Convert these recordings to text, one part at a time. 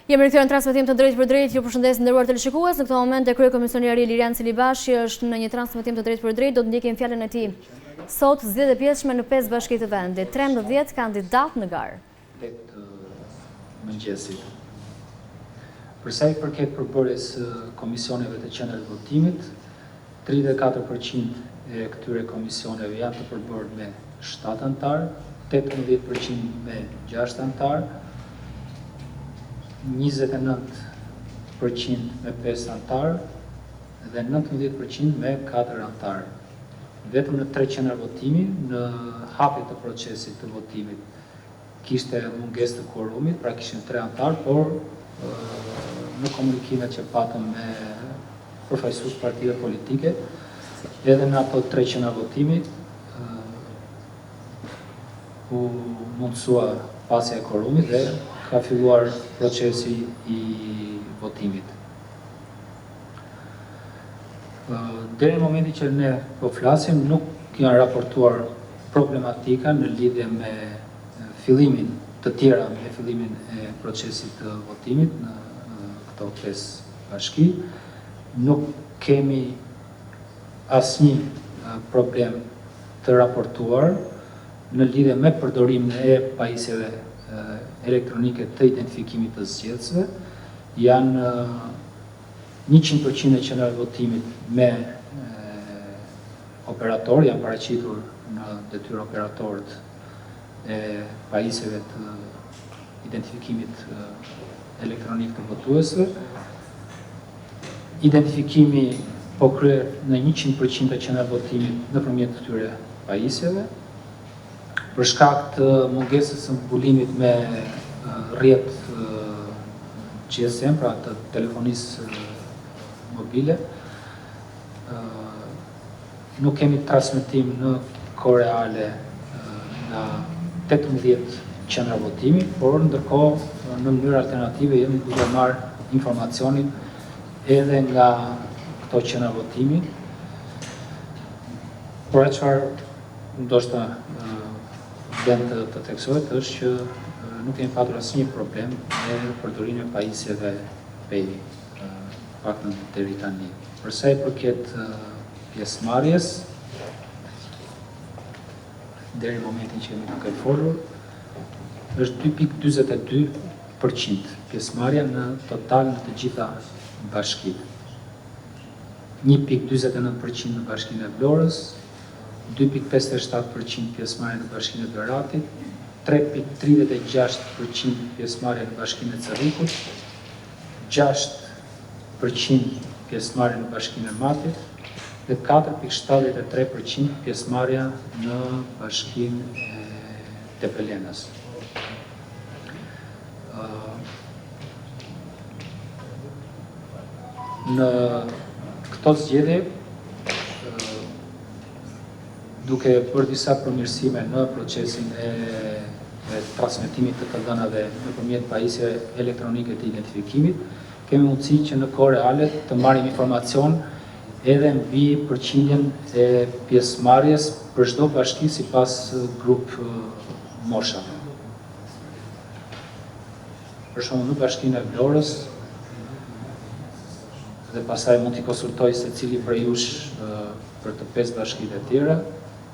Jemi rikthyer në transmetim të drejtë për drejtë. Ju përshëndes nderuar teleshikues. Në këtë moment e kryekomisioneri Lilian Celibashi është në një transmetim të drejtë për drejtë. Do të ndjekim fjalën e tij. Sot zgjedhje e pjesshme në 5 bashki të vendit, 13 kandidat në garë. Mëngjesit. Për sa i përket përbërjes komisioneve të qendrës votimit, 34% e këtyre komisioneve janë të përbërë me 7 antar, 18% me 6 antar, 29% me 5 antar dhe 19% me 4 antar. Vetëm në 3 qendra votimi, në hapje të procesit të votimit, kishte mungesë të quorumit, pra kishin 3 antar, por në komunikimet që patëm me përfaqësues partive politike, edhe në ato 3 qendra votimi u mundsua pasja e quorumit dhe ka filluar procesi i votimit. Deri në momentin që ne po flasim, nuk janë raportuar problematika në lidhje me fillimin të tjera, me fillimin e procesit të votimit në këto 5 bashki. Nuk kemi asnjë problem të raportuar në lidhje me përdorimin e pajisjeve elektronike të identifikimit të zgjedhësve. Janë 100% e qendrave votimit me operator, janë paraqitur në detyrë operatorët e pajisjeve të identifikimit elektronik të votuesve. Identifikimi po kryer në 100% e qendrave votimit nëpërmjet këtyre pajisjeve. Për shkak të mungesës së mbulimit me rrjet GSM, pra të telefonisë mobile, nuk kemi transmetim në kohë reale nga 18 qendra votimi, por ndërkohë në mënyrë alternative jemi duke marrë informacionin edhe nga këto qendra votimi. Por çfarë ndoshta vend të theksohet është që nuk kemi patur asnjë problem me përdorimin e pajisjeve pej paktën deri tani. Për sa i përket pjesëmarrjes, deri në momentin që jemi duke folur, është 2.42% pjesëmarrja në total në të gjitha bashkitë. 1.49% në bashkinë e Vlorës, 2.57% pjesëmarrje në bashkinë e Beratit, 3.36% pjesëmarrje në bashkinë e Cerrikut, 6% pjesëmarrje në bashkinë e Matit dhe 4.73% pjesëmarrja në bashkinë e Tepelenës. Në këto zgjedhje, duke bërë disa përmirësime në procesin e transmetimit të të dhënave nëpërmjet pajisjeve elektronike të identifikimit, kemi mundësi që në kohë reale të marrim informacion edhe mbi përqindjen e pjesëmarrjes për çdo bashki sipas grup moshave. Për shembull, në bashkinë e Vlorës, dhe pastaj mund t'i konsultoj secili prej jush për të 5 bashkitë e tjera,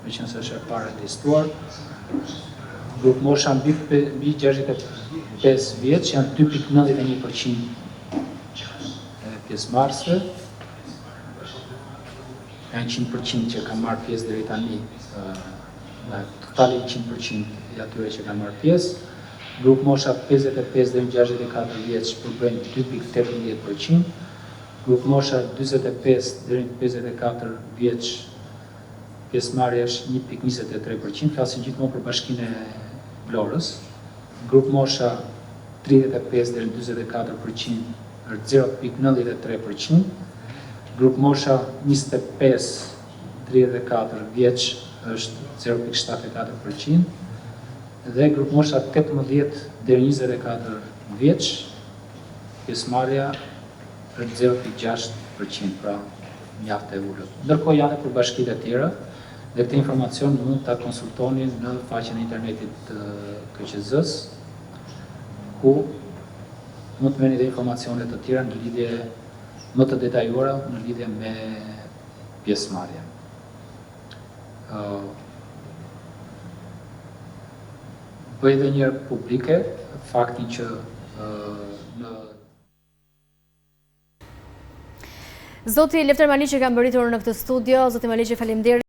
meqenëse është e para listuar. Grup mosha mbi 65 vjeç janë 2.91% pjesëmarrësve. Janë 100% që kanë marrë pjesë deri tani, në totali 100% e atyre që kanë marrë pjesë. Grup mosha 55 deri në 64 vjeç përbrejnë 2.18%. Grup mosha 45 deri në 54 vjeç pjesëmarrja është 1.23%, flasim gjithmonë për bashkinë e Vlorës. Grup mosha 35 deri në 44% është 0.93%. Grup mosha 25-34 vjeç është 0.74%. Dhe grup mosha 18 deri 24 vjeç pjesëmarrja është 0.6%, pra mjaft e ulët. Ndërkohë janë për bashkitë e tjera, dhe këtë informacion mund ta konsultoni në faqen e internetit të KQZ-s, ku mund të merrni dhe informacione të tjera në lidhje më të detajuara në lidhje me pjesëmarrjen. Bëj edhe një herë publike faktin që në Zoti Lefter Maliqi ka mbërritur në këtë studio. Zoti Maliqi, faleminderit.